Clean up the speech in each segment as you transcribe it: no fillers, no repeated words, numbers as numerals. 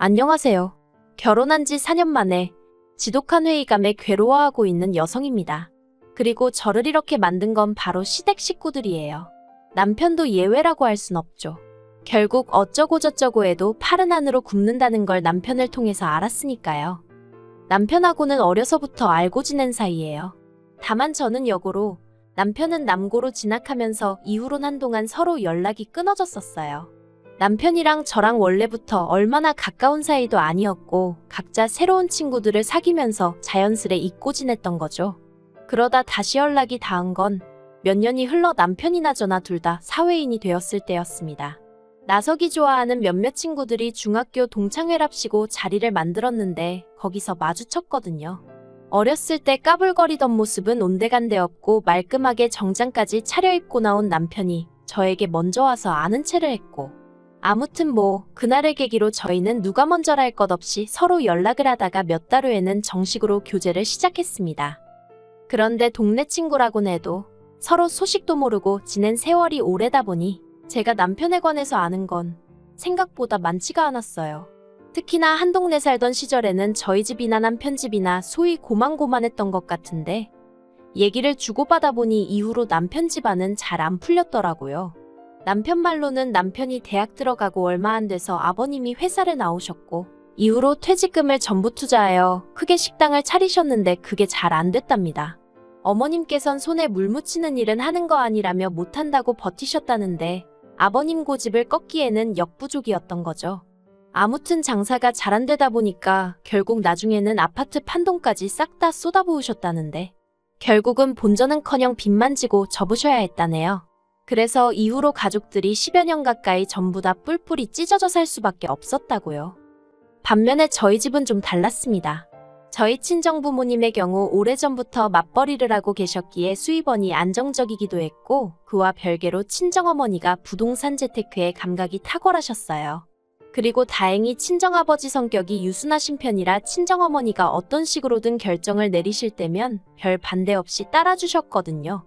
안녕하세요. 결혼한 지 4년 만에 지독한 회의감에 괴로워하고 있는 여성입니다. 그리고 저를 이렇게 만든 건 바로 시댁 식구들이에요. 남편도 예외라고 할 순 없죠. 결국 어쩌고저쩌고 해도 팔은 안으로 굽는다는 걸 남편을 통해서 알았으니까요. 남편하고는 어려서부터 알고 지낸 사이예요. 다만 저는 여고로, 남편은 남고로 진학하면서 이후론 한동안 서로 연락이 끊어졌었어요. 남편이랑 저랑 원래부터 얼마나 가까운 사이도 아니었고 각자 새로운 친구들을 사귀면서 자연스레 잊고 지냈던 거죠. 그러다 다시 연락이 닿은 건 몇 년이 흘러 남편이나 저나 둘 다 사회인이 되었을 때였습니다. 나서기 좋아하는 몇몇 친구들이 중학교 동창회랍시고 자리를 만들었는데 거기서 마주쳤거든요. 어렸을 때 까불거리던 모습은 온데간데 없고 말끔하게 정장까지 차려입고 나온 남편이 저에게 먼저 와서 아는 체를 했고, 아무튼 그날을 계기로 저희는 누가 먼저랄 것 없이 서로 연락을 하다가 몇 달 후에는 정식으로 교제를 시작했습니다. 그런데 동네 친구라곤 해도 서로 소식도 모르고 지낸 세월이 오래다 보니 제가 남편에 관해서 아는 건 생각보다 많지가 않았어요. 특히나 한 동네 살던 시절에는 저희 집이나 남편 집이나 소위 고만고만했던 것 같은데 얘기를 주고받아 보니 이후로 남편 집안은 잘 안 풀렸더라고요. 남편 말로는 남편이 대학 들어가고 얼마 안 돼서 아버님이 회사를 나오셨고 이후로 퇴직금을 전부 투자하여 크게 식당을 차리셨는데 그게 잘 안 됐답니다. 어머님께선 손에 물 묻히는 일은 하는 거 아니라며 못한다고 버티셨다는데 아버님 고집을 꺾기에는 역부족이었던 거죠. 아무튼 장사가 잘 안 되다 보니까 결국 나중에는 아파트 판돈까지 싹 다 쏟아부으셨다는데 결국은 본전은커녕 빚만 지고 접으셔야 했다네요. 그래서 이후로 가족들이 10여 년 가까이 전부 다 뿔뿔이 찢어져 살 수밖에 없었다고요. 반면에 저희 집은 좀 달랐습니다. 저희 친정부모님의 경우 오래전부터 맞벌이를 하고 계셨기에 수입원이 안정적이기도 했고 그와 별개로 친정어머니가 부동산 재테크에 감각이 탁월하셨어요. 그리고 다행히 친정아버지 성격이 유순하신 편이라 친정어머니가 어떤 식으로든 결정을 내리실 때면 별 반대 없이 따라주셨거든요.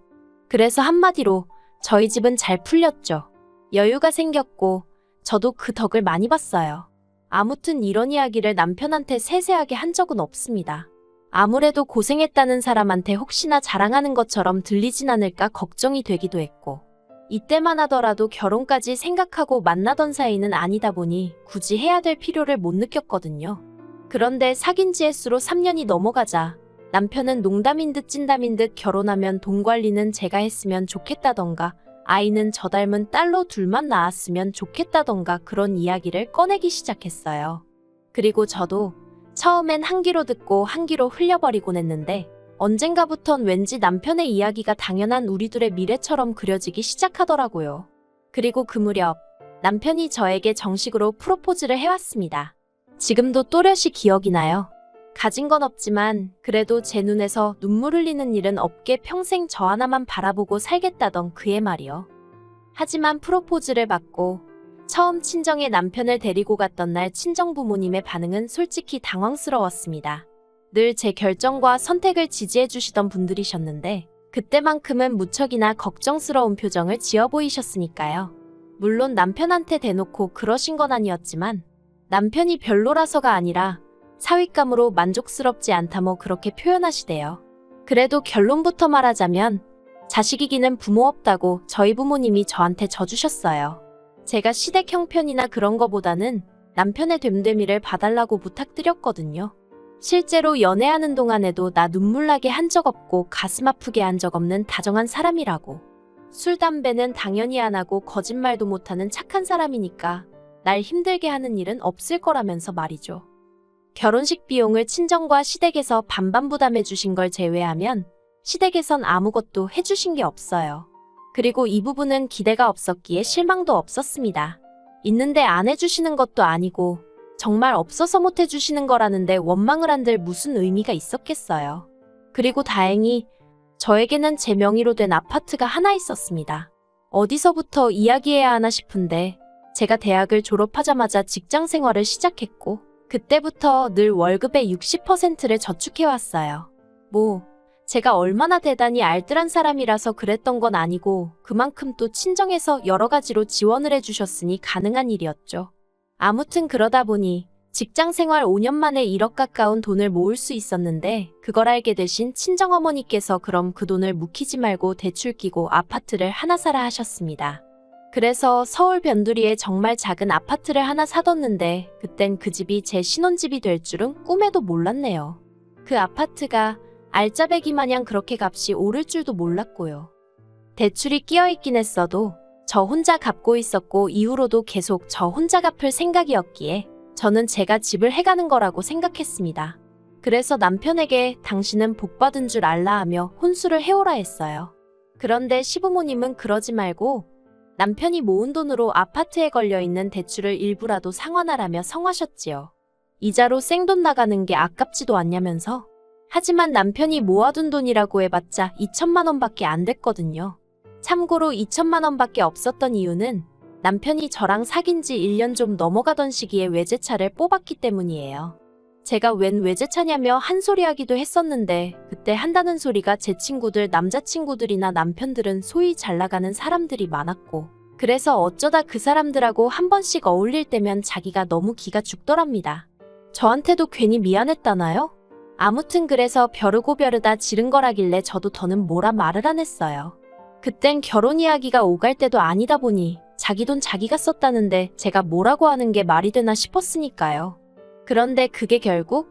그래서 한마디로 저희 집은 잘 풀렸죠. 여유가 생겼고 저도 그 덕을 많이 봤어요. 아무튼 이런 이야기를 남편한테 세세하게 한 적은 없습니다. 아무래도 고생했다는 사람한테 혹시나 자랑하는 것처럼 들리진 않을까 걱정이 되기도 했고 이때만 하더라도 결혼까지 생각하고 만나던 사이는 아니다 보니 굳이 해야 될 필요를 못 느꼈거든요. 그런데 사귄 지 횟수로 3년이 넘어가자 남편은 농담인 듯 찐담인 듯 결혼하면 돈 관리는 제가 했으면 좋겠다던가 아이는 저 닮은 딸로 둘만 낳았으면 좋겠다던가 그런 이야기를 꺼내기 시작했어요. 그리고 저도 처음엔 한 귀로 듣고 한 귀로 흘려버리곤 했는데 언젠가부턴 왠지 남편의 이야기가 당연한 우리 둘의 미래처럼 그려지기 시작하더라고요. 그리고 그 무렵 남편이 저에게 정식으로 프로포즈를 해왔습니다. 지금도 또렷이 기억이 나요. 가진 건 없지만 그래도 제 눈에서 눈물 흘리는 일은 없게 평생 저 하나만 바라보고 살겠다던 그의 말이요. 하지만 프로포즈를 받고 처음 친정에 남편을 데리고 갔던 날 친정부모님의 반응은 솔직히 당황스러웠습니다. 늘 제 결정과 선택을 지지해 주시던 분들이셨는데 그때만큼은 무척이나 걱정스러운 표정을 지어 보이셨으니까요. 물론 남편한테 대놓고 그러신 건 아니었지만 남편이 별로라서가 아니라 사윗감으로 만족스럽지 않다 그렇게 표현하시대요. 그래도 결론부터 말하자면 자식이기는 부모 없다고 저희 부모님이 저한테 져주셨어요. 제가 시댁 형편이나 그런 거보다는 남편의 됨됨이를 봐달라고 부탁드렸거든요. 실제로 연애하는 동안에도 나 눈물 나게 한 적 없고 가슴 아프게 한 적 없는 다정한 사람이라고. 술, 담배는 당연히 안 하고 거짓말도 못하는 착한 사람이니까 날 힘들게 하는 일은 없을 거라면서 말이죠. 결혼식 비용을 친정과 시댁에서 반반 부담해 주신 걸 제외하면 시댁에선 아무것도 해주신 게 없어요. 그리고 이 부분은 기대가 없었기에 실망도 없었습니다. 있는데 안 해주시는 것도 아니고 정말 없어서 못 해주시는 거라는데 원망을 한들 무슨 의미가 있었겠어요. 그리고 다행히 저에게는 제 명의로 된 아파트가 하나 있었습니다. 어디서부터 이야기해야 하나 싶은데 제가 대학을 졸업하자마자 직장 생활을 시작했고 그때부터 늘 월급의 60%를 저축해왔어요. 제가 얼마나 대단히 알뜰한 사람이라서 그랬던 건 아니고 그만큼 또 친정에서 여러 가지로 지원을 해주셨으니 가능한 일이었죠. 아무튼 그러다 보니 직장 생활 5년 만에 1억 가까운 돈을 모을 수 있었는데 그걸 알게 되신 친정어머니께서 그럼 그 돈을 묵히지 말고 대출 끼고 아파트를 하나 사라 하셨습니다. 그래서 서울 변두리에 정말 작은 아파트를 하나 사뒀는데 그땐 그 집이 제 신혼집이 될 줄은 꿈에도 몰랐네요. 그 아파트가 알짜배기 마냥 그렇게 값이 오를 줄도 몰랐고요. 대출이 끼어있긴 했어도 저 혼자 갚고 있었고 이후로도 계속 저 혼자 갚을 생각이었기에 저는 제가 집을 해가는 거라고 생각했습니다. 그래서 남편에게 당신은 복받은 줄 알라 하며 혼수를 해오라 했어요. 그런데 시부모님은 그러지 말고 남편이 모은 돈으로 아파트에 걸려있는 대출을 일부라도 상환하라며 성하셨지요. 이자로 생돈 나가는 게 아깝지도 않냐면서. 하지만 남편이 모아둔 돈이라고 해봤자 2천만 원밖에 안 됐거든요. 참고로 2천만 원밖에 없었던 이유는 남편이 저랑 사귄 지 1년 좀 넘어가던 시기에 외제차를 뽑았기 때문이에요. 제가 웬 외제차냐며 한 소리 하기도 했었는데 그때 한다는 소리가 제 친구들 남자친구들이나 남편들은 소위 잘 나가는 사람들이 많았고 그래서 어쩌다 그 사람들하고 한 번씩 어울릴 때면 자기가 너무 기가 죽더랍니다. 저한테도 괜히 미안했다나요? 아무튼 그래서 벼르고 벼르다 지른 거라길래 저도 더는 뭐라 말을 안 했어요. 그땐 결혼 이야기가 오갈 때도 아니다 보니 자기 돈 자기가 썼다는데 제가 뭐라고 하는 게 말이 되나 싶었으니까요. 그런데 그게 결국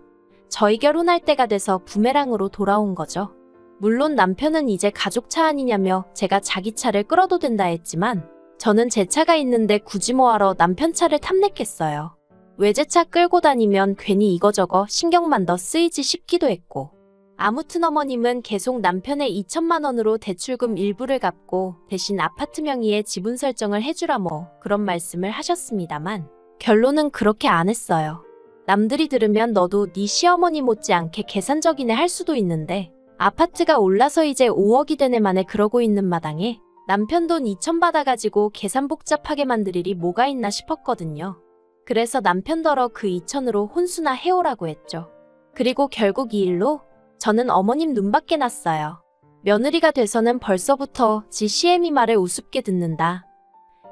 저희 결혼할 때가 돼서 부메랑으로 돌아온 거죠. 물론 남편은 이제 가족차 아니냐며 제가 자기 차를 끌어도 된다 했지만 저는 제 차가 있는데 굳이 뭐하러 남편 차를 탐냈겠어요. 외제차 끌고 다니면 괜히 이거저거 신경만 더 쓰이지 싶기도 했고 아무튼 어머님은 계속 남편의 2천만 원으로 대출금 일부를 갚고 대신 아파트 명의의 지분 설정을 해주라 뭐 그런 말씀을 하셨습니다만 결론은 그렇게 안 했어요. 남들이 들으면 너도 네 시어머니 못지않게 계산적이네 할 수도 있는데 아파트가 올라서 이제 5억이 되네 만에 그러고 있는 마당에 남편 돈 2천 받아가지고 계산 복잡하게 만들 일이 뭐가 있나 싶었거든요. 그래서 남편더러 그 2천으로 혼수나 해오라고 했죠. 그리고 결국 이 일로 저는 어머님 눈밖에 났어요. 며느리가 돼서는 벌써부터 지 시애미 말을 우습게 듣는다.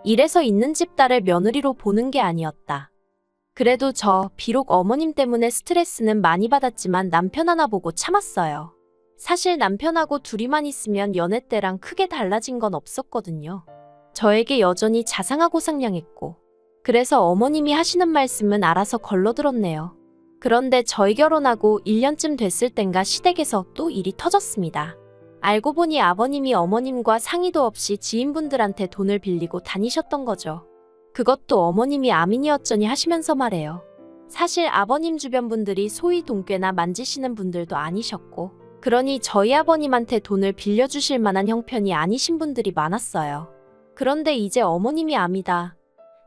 이래서 있는 집 딸을 며느리로 보는 게 아니었다. 그래도 저 비록 어머님 때문에 스트레스는 많이 받았지만 남편 하나 보고 참았어요. 사실 남편하고 둘이만 있으면 연애 때랑 크게 달라진 건 없었거든요. 저에게 여전히 자상하고 상냥했고 그래서 어머님이 하시는 말씀은 알아서 걸러들었네요. 그런데 저희 결혼하고 1년쯤 됐을 땐가 시댁에서 또 일이 터졌습니다. 알고 보니 아버님이 어머님과 상의도 없이 지인분들한테 돈을 빌리고 다니셨던 거죠. 그것도 어머님이 아민이었쩌니 하시면서 말해요. 사실 아버님 주변 분들이 소위 돈꾀나 만지시는 분들도 아니셨고 그러니 저희 아버님한테 돈을 빌려주실 만한 형편이 아니신 분들이 많았어요. 그런데 이제 어머님이 암이다.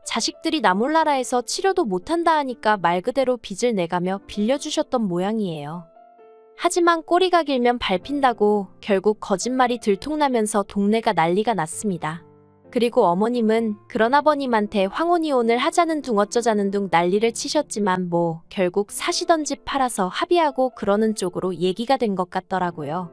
자식들이 나 몰라라 해서 치료도 못한다 하니까 말 그대로 빚을 내가며 빌려주셨던 모양이에요. 하지만 꼬리가 길면 밟힌다고 결국 거짓말이 들통나면서 동네가 난리가 났습니다. 그리고 어머님은 그런 아버님한테 황혼이혼을 하자는 둥 어쩌자는 둥 난리를 치셨지만 뭐 결국 사시던 집 팔아서 합의하고 그러는 쪽으로 얘기가 된 것 같더라고요.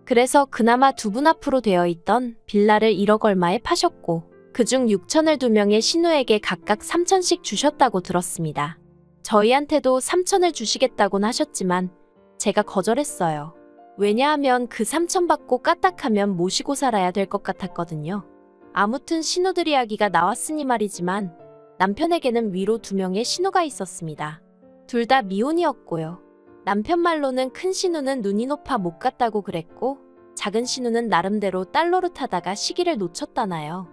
그래서 그나마 두 분 앞으로 되어 있던 빌라를 1억 얼마에 파셨고 그중 6천을 2명의 신우에게 각각 3천씩 주셨다고 들었습니다. 저희한테도 3천을 주시겠다곤 하셨지만 제가 거절했어요. 왜냐하면 그 3천 받고 까딱하면 모시고 살아야 될 것 같았거든요. 아무튼 신우들 이야기가 나왔으니 말이지만 남편에게는 위로 2명의 신우가 있었습니다. 둘 다 미혼이었고요. 남편 말로는 큰 신우는 눈이 높아 못 갔다고 그랬고 작은 신우는 나름대로 딸 노릇하다가 시기를 놓쳤다나요.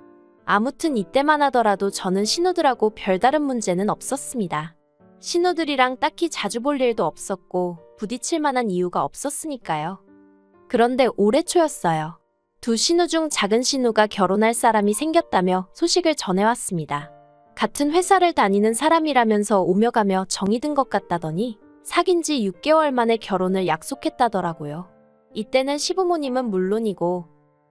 아무튼 이때만 하더라도 저는 신우들하고 별다른 문제는 없었습니다. 신우들이랑 딱히 자주 볼 일도 없었고 부딪힐 만한 이유가 없었으니까요. 그런데 올해 초였어요. 두 신우 중 작은 신우가 결혼할 사람이 생겼다며 소식을 전해왔습니다. 같은 회사를 다니는 사람이라면서 오며 가며 정이 든 것 같다더니 사귄 지 6개월 만에 결혼을 약속했다더라고요. 이때는 시부모님은 물론이고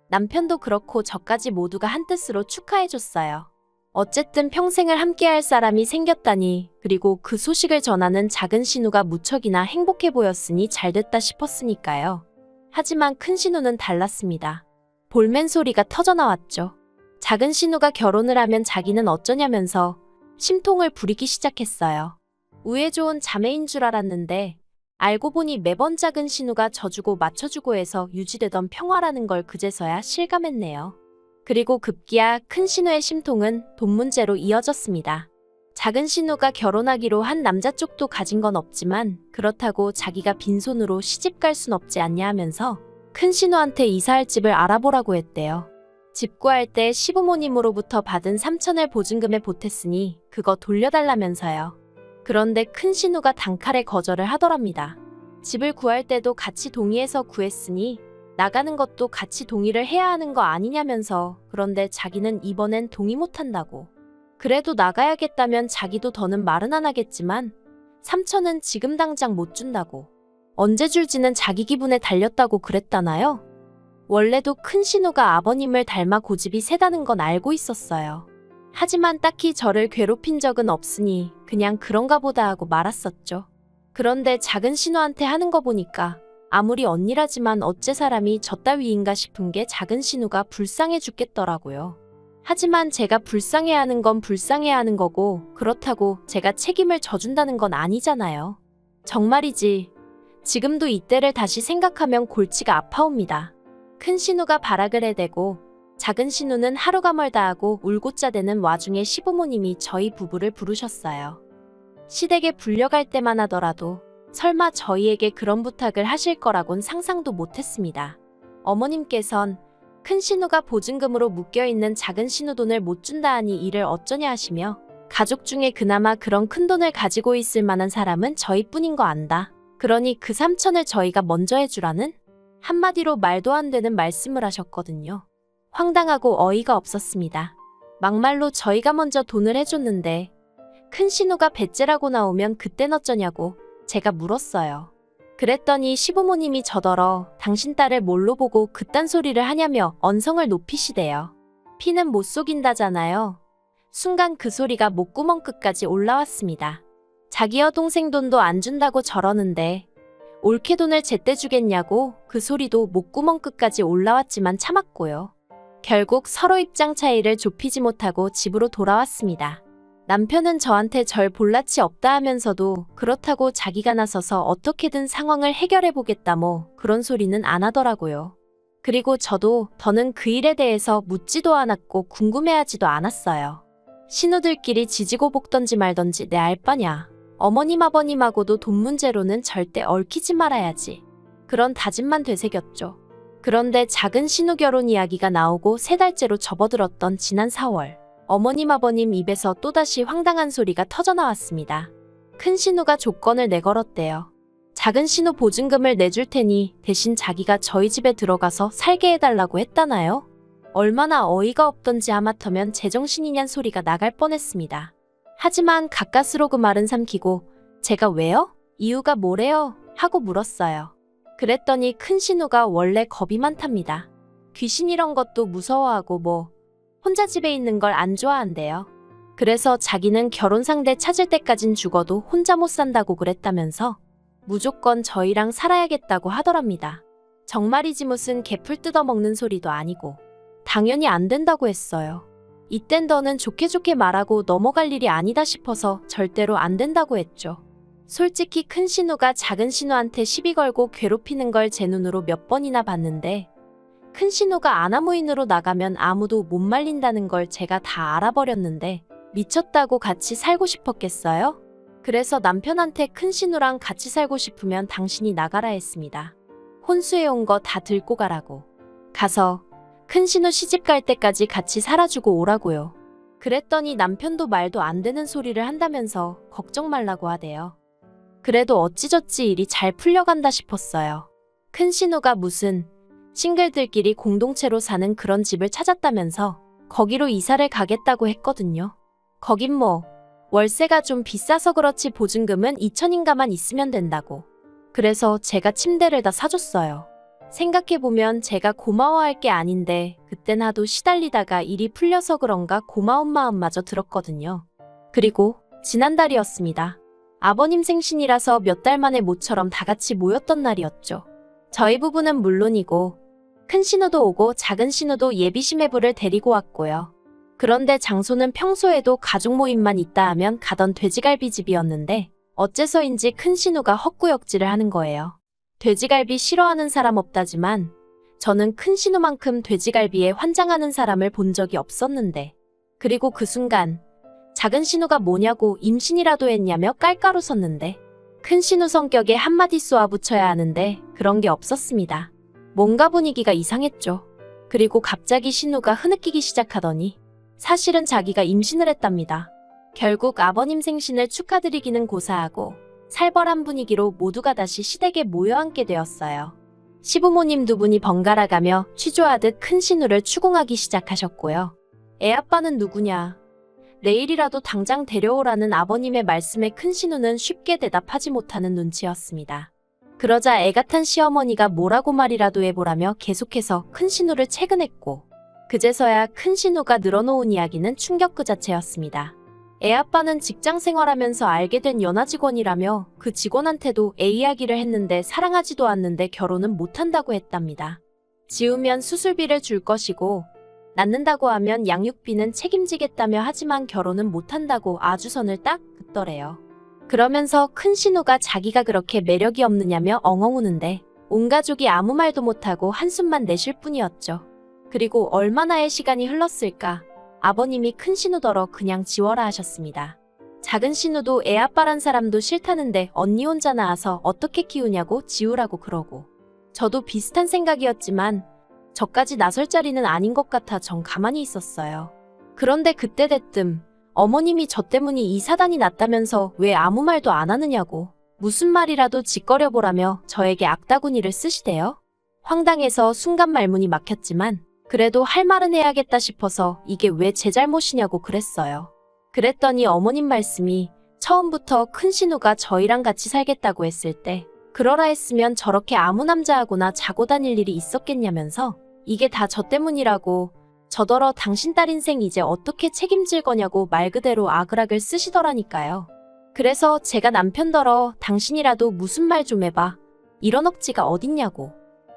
남편도 그렇고 저까지 모두가 한뜻으로 축하해줬어요. 어쨌든 평생을 함께할 사람이 생겼다니 그리고 그 소식을 전하는 작은 신우가 무척이나 행복해 보였으니 잘됐다 싶었으니까요. 하지만 큰 신우는 달랐습니다. 볼멘 소리가 터져나왔죠. 작은 신우가 결혼을 하면 자기는 어쩌냐면서 심통을 부리기 시작했어요. 우애 좋은 자매인 줄 알았는데 알고 보니 매번 작은 신우가 져주고 맞춰주고 해서 유지되던 평화라는 걸 그제서야 실감했네요. 그리고 급기야 큰 신우의 심통은 돈 문제로 이어졌습니다. 작은 신우가 결혼하기로 한 남자 쪽도 가진 건 없지만 그렇다고 자기가 빈손으로 시집 갈 순 없지 않냐 하면서 큰 신우한테 이사할 집을 알아보라고 했대요. 집 구할 때 시부모님으로부터 받은 3천을 보증금에 보탰으니 그거 돌려달라면서요. 그런데 큰 신우가 단칼에 거절을 하더랍니다. 집을 구할 때도 같이 동의해서 구했으니 나가는 것도 같이 동의를 해야 하는 거 아니냐면서 그런데 자기는 이번엔 동의 못한다고. 그래도 나가야겠다면 자기도 더는 말은 안 하겠지만 3천은 지금 당장 못 준다고. 언제 줄지는 자기 기분에 달렸다고 그랬다나요? 원래도 큰 신우가 아버님을 닮아 고집이 세다는 건 알고 있었어요. 하지만 딱히 저를 괴롭힌 적은 없으니 그냥 그런가 보다 하고 말았었죠. 그런데 작은 신우한테 하는 거 보니까 아무리 언니라지만 어째 사람이 저 따위인가 싶은 게 작은 신우가 불쌍해 죽겠더라고요. 하지만 제가 불쌍해하는 건 불쌍해하는 거고 그렇다고 제가 책임을 져준다는 건 아니잖아요. 정말이지. 지금도 이때를 다시 생각하면 골치가 아파옵니다. 큰 신우가 발악을 해대고 작은 신우는 하루가 멀다 하고 울고자 대는 와중에 시부모님이 저희 부부를 부르셨어요. 시댁에 불려갈 때만 하더라도 설마 저희에게 그런 부탁을 하실 거라곤 상상도 못했습니다. 어머님께선 큰 신우가 보증금으로 묶여있는 작은 신우 돈을 못 준다 하니 이를 어쩌냐 하시며 가족 중에 그나마 그런 큰 돈을 가지고 있을 만한 사람은 저희뿐인 거 안다. 그러니 그 3천을 저희가 먼저 해주라는? 한마디로 말도 안 되는 말씀을 하셨거든요. 황당하고 어이가 없었습니다. 막말로 저희가 먼저 돈을 해줬는데 큰 신우가 배째라고 나오면 그땐 어쩌냐고 제가 물었어요. 그랬더니 시부모님이 저더러 당신 딸을 뭘로 보고 그딴 소리를 하냐며 언성을 높이시대요. 피는 못 속인다잖아요. 순간 그 소리가 목구멍 끝까지 올라왔습니다. 자기 여동생 돈도 안 준다고 저러는데 옳게 돈을 제때 주겠냐고 그 소리도 목구멍 끝까지 올라왔지만 참았고요. 결국 서로 입장 차이를 좁히지 못하고 집으로 돌아왔습니다. 남편은 저한테 절 볼낯이 없다 하면서도 그렇다고 자기가 나서서 어떻게든 상황을 해결해보겠다 뭐 그런 소리는 안 하더라고요. 그리고 저도 더는 그 일에 대해서 묻지도 않았고 궁금해하지도 않았어요. 신우들끼리 지지고 볶던지 말던지 내 알 바냐. 어머님 아버님하고도 돈 문제로는 절대 얽히지 말아야지. 그런 다짐만 되새겼죠. 그런데 작은 신우 결혼 이야기가 나오고 3달째로 접어들었던 지난 4월 어머님 아버님 입에서 또다시 황당한 소리가 터져나왔습니다. 큰 신우가 조건을 내걸었대요. 작은 신우 보증금을 내줄 테니 대신 자기가 저희 집에 들어가서 살게 해달라고 했다나요? 얼마나 어이가 없던지 하마터면 제정신이냔 소리가 나갈 뻔했습니다. 하지만 가까스로 그 말은 삼키고 제가 왜요? 이유가 뭐래요? 하고 물었어요. 그랬더니 큰 신우가 원래 겁이 많답니다. 귀신 이런 것도 무서워하고 뭐 혼자 집에 있는 걸 안 좋아한대요. 그래서 자기는 결혼 상대 찾을 때까진 죽어도 혼자 못 산다고 그랬다면서 무조건 저희랑 살아야겠다고 하더랍니다. 정말이지 무슨 개풀 뜯어먹는 소리도 아니고 당연히 안 된다고 했어요. 이땐 더는 좋게 좋게 말하고 넘어갈 일이 아니다 싶어서 절대로 안 된다고 했죠. 솔직히 큰 신우가 작은 신우한테 시비 걸고 괴롭히는 걸 제 눈으로 몇 번이나 봤는데 큰 신우가 아나무인으로 나가면 아무도 못 말린다는 걸 제가 다 알아버렸는데 미쳤다고 같이 살고 싶었겠어요? 그래서 남편한테 큰 신우랑 같이 살고 싶으면 당신이 나가라 했습니다. 혼수해온 거 다 들고 가라고. 가서 큰 신우 시집 갈 때까지 같이 살아주고 오라고요. 그랬더니 남편도 말도 안 되는 소리를 한다면서 걱정 말라고 하대요. 그래도 어찌저찌 일이 잘 풀려간다 싶었어요. 큰 신우가 무슨 싱글들끼리 공동체로 사는 그런 집을 찾았다면서 거기로 이사를 가겠다고 했거든요. 거긴 뭐 월세가 좀 비싸서 그렇지 보증금은 2천인가만 있으면 된다고. 그래서 제가 침대를 다 사줬어요. 생각해보면 제가 고마워할 게 아닌데 그땐 하도 시달리다가 일이 풀려서 그런가 고마운 마음마저 들었거든요. 그리고 지난달이었습니다. 아버님 생신이라서 몇 달 만에 모처럼 다 같이 모였던 날이었죠. 저희 부부는 물론이고 큰 신우도 오고 작은 신우도 예비 시매부를 데리고 왔고요. 그런데 장소는 평소에도 가족 모임만 있다 하면 가던 돼지갈비집이었는데 어째서인지 큰 신우가 헛구역질을 하는 거예요. 돼지갈비 싫어하는 사람 없다지만 저는 큰 신우만큼 돼지갈비에 환장하는 사람을 본 적이 없었는데, 그리고 그 순간 작은 신우가 뭐냐고 임신이라도 했냐며 깔깔 웃었는데, 큰 신우 성격에 한마디 쏘아붙여야 하는데 그런 게 없었습니다. 뭔가 분위기가 이상했죠. 그리고 갑자기 신우가 흐느끼기 시작하더니 사실은 자기가 임신을 했답니다. 결국 아버님 생신을 축하드리기는 고사하고 살벌한 분위기로 모두가 다시 시댁에 모여앉게 되었어요. 시부모님 두 분이 번갈아가며 취조하듯 큰 신우를 추궁하기 시작하셨고요. 애 아빠는 누구냐? 내일이라도 당장 데려오라는 아버님의 말씀에 큰 신우는 쉽게 대답하지 못하는 눈치였습니다. 그러자 애가 탄 시어머니가 뭐라고 말이라도 해보라며 계속해서 큰 신우를 채근했고, 그제서야 큰 신우가 늘어놓은 이야기는 충격 그 자체였습니다. 애 아빠는 직장 생활하면서 알게 된 연하 직원이라며 그 직원한테도 애 이야기를 했는데 사랑하지도 않는데 결혼은 못한다고 했답니다. 지우면 수술비를 줄 것이고 낳는다고 하면 양육비는 책임지겠다며 하지만 결혼은 못한다고 아주 선을 딱 긋더래요. 그러면서 큰 신우가 자기가 그렇게 매력이 없느냐며 엉엉 우는데 온 가족이 아무 말도 못하고 한숨만 내쉴 뿐이었죠. 그리고 얼마나의 시간이 흘렀을까? 아버님이 큰 신우더러 그냥 지워라 하셨습니다. 작은 신우도 애 아빠란 사람도 싫다는데 언니 혼자 낳아서 어떻게 키우냐고 지우라고 그러고, 저도 비슷한 생각이었지만 저까지 나설 자리는 아닌 것 같아 전 가만히 있었어요. 그런데 그때 대뜸 어머님이 저 때문에 이 사단이 났다면서 왜 아무 말도 안 하느냐고 무슨 말이라도 짓거려보라며 저에게 악다구니를 쓰시대요. 황당해서 순간 말문이 막혔지만 그래도 할 말은 해야겠다 싶어서 이게 왜 제 잘못이냐고 그랬어요. 그랬더니 어머님 말씀이 처음부터 큰 신우가 저희랑 같이 살겠다고 했을 때 그러라 했으면 저렇게 아무 남자하고나 자고 다닐 일이 있었겠냐면서 이게 다 저 때문이라고, 저더러 당신 딸 인생 이제 어떻게 책임질 거냐고 말 그대로 아그락을 쓰시더라니까요. 그래서 제가 남편더러 당신이라도 무슨 말 좀 해봐. 이런 억지가 어딨냐고.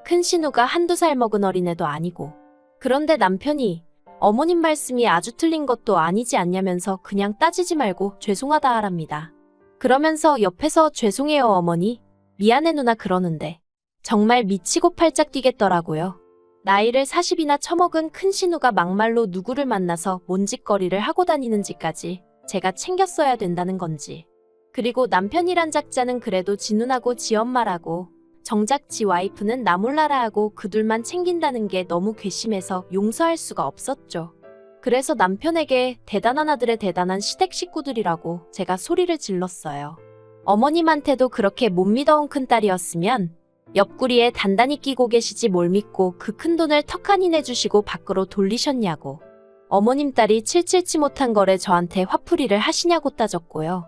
큰 신우가 한두 살 먹은 어린애도 아니고. 그런데 남편이 어머님 말씀이 아주 틀린 것도 아니지 않냐면서 그냥 따지지 말고 죄송하다 하랍니다. 그러면서 옆에서 죄송해요 어머니, 미안해 누나 그러는데 정말 미치고 팔짝 뛰겠더라고요. 나이를 40이나 처먹은 큰 신우가 막말로 누구를 만나서 뭔 짓거리를 하고 다니는지까지 제가 챙겼어야 된다는 건지. 그리고 남편이란 작자는 그래도 지 누나고 지 엄마라고, 정작 지 와이프는 나 몰라라 하고 그 둘만 챙긴다는 게 너무 괘씸해서 용서할 수가 없었죠. 그래서 남편에게 대단한 아들의 대단한 시댁 식구들이라고 제가 소리를 질렀어요. 어머님한테도 그렇게 못 믿어온 큰딸이었으면 옆구리에 단단히 끼고 계시지 뭘 믿고 그 큰돈을 턱하니 내주시고 밖으로 돌리셨냐고. 어머님 딸이 칠칠치 못한 거래 저한테 화풀이를 하시냐고 따졌고요.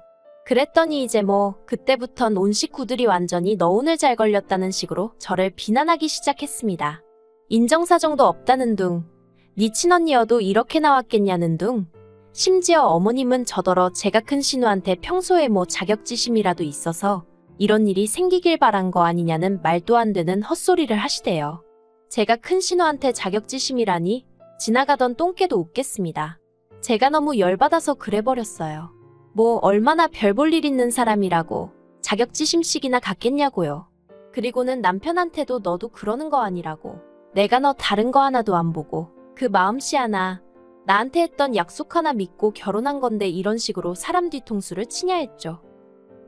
그랬더니 이제 뭐 그때부턴 온 식구들이 완전히 너 오늘 잘 걸렸다는 식으로 저를 비난하기 시작했습니다. 인정사정도 없다는 둥, 네 친언니여도 이렇게 나왔겠냐는 둥, 심지어 어머님은 저더러 제가 큰 신우한테 평소에 뭐 자격지심이라도 있어서 이런 일이 생기길 바란 거 아니냐는 말도 안 되는 헛소리를 하시대요. 제가 큰 신우한테 자격지심이라니 지나가던 똥개도 웃겠습니다. 제가 너무 열받아서 그래버렸어요. 뭐 얼마나 별 볼 일 있는 사람이라고 자격지심씩이나 갖겠냐고요. 그리고는 남편한테도 너도 그러는 거 아니라고, 내가 너 다른 거 하나도 안 보고 그 마음씨 하나, 나한테 했던 약속 하나 믿고 결혼한 건데 이런 식으로 사람 뒤통수를 치냐 했죠.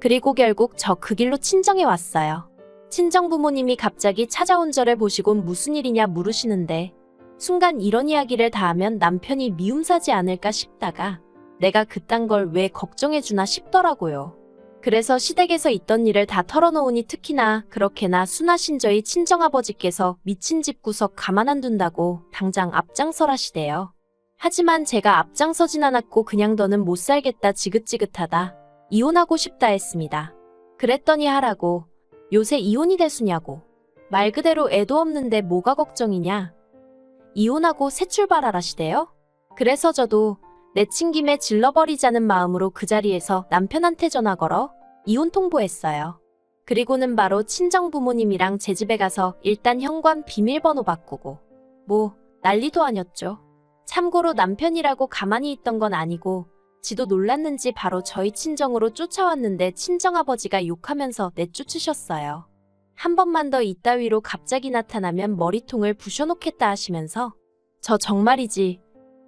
그리고 결국 저 그 길로 친정에 왔어요. 친정 부모님이 갑자기 찾아온 저를 보시곤 무슨 일이냐 물으시는데 순간 이런 이야기를 다 하면 남편이 미움 사지 않을까 싶다가 내가 그딴 걸 왜 걱정해주나 싶더라고요. 그래서 시댁에서 있던 일을 다 털어놓으니 특히나 그렇게나 순하신 저희 친정아버지께서 미친 집구석 가만 안 둔다고 당장 앞장서라시대요. 하지만 제가 앞장서진 않았고 그냥 더는 못 살겠다 지긋지긋하다 이혼하고 싶다 했습니다. 그랬더니 하라고, 요새 이혼이 대수냐고, 말 그대로 애도 없는데 뭐가 걱정이냐, 이혼하고 새 출발하라시대요. 그래서 저도 내친 김에 질러버리자는 마음으로 그 자리에서 남편한테 전화 걸어 이혼 통보했어요. 그리고는 바로 친정 부모님이랑 제 집에 가서 일단 현관 비밀번호 바꾸고 뭐 난리도 아니었죠. 참고로 남편이라고 가만히 있던 건 아니고 지도 놀랐는지 바로 저희 친정으로 쫓아왔는데 친정아버지가 욕하면서 내쫓으셨어요. 한 번만 더 이따위로 갑자기 나타나면 머리통을 부셔놓겠다 하시면서 저 정말이지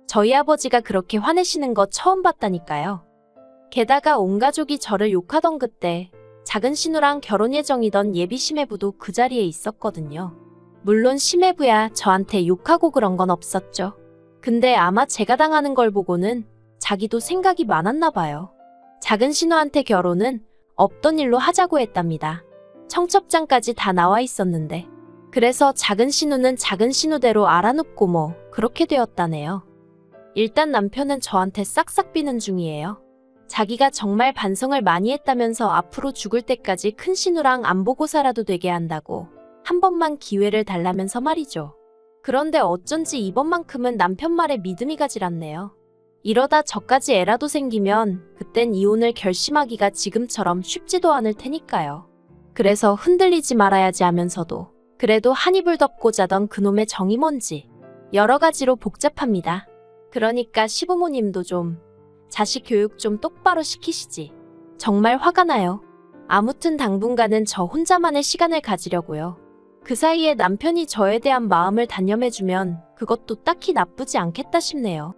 저희 아버지가 그렇게 화내시는 거 처음 봤다니까요. 게다가 온 가족이 저를 욕하던 그때 작은 신우랑 결혼 예정이던 예비 시매부도 그 자리에 있었거든요. 물론 시매부야 저한테 욕하고 그런 건 없었죠. 근데 아마 제가 당하는 걸 보고는 자기도 생각이 많았나 봐요. 작은 신우한테 결혼은 없던 일로 하자고 했답니다. 청첩장까지 다 나와 있었는데. 그래서 작은 신우는 작은 신우대로 알아눕고 뭐 그렇게 되었다네요. 일단 남편은 저한테 싹싹 비는 중이에요. 자기가 정말 반성을 많이 했다면서 앞으로 죽을 때까지 큰 신우랑 안 보고 살아도 되게 한다고 한 번만 기회를 달라면서 말이죠. 그런데 어쩐지 이번만큼은 남편 말에 믿음이 가질 않네요. 이러다 저까지 애라도 생기면 그땐 이혼을 결심하기가 지금처럼 쉽지도 않을 테니까요. 그래서 흔들리지 말아야지 하면서도 그래도 한 이불 덮고 자던 그놈의 정이 뭔지 여러 가지로 복잡합니다. 그러니까 시부모님도 좀 자식 교육 좀 똑바로 시키시지. 정말 화가 나요. 아무튼 당분간은 저 혼자만의 시간을 가지려고요. 그 사이에 남편이 저에 대한 마음을 단념해주면 그것도 딱히 나쁘지 않겠다 싶네요.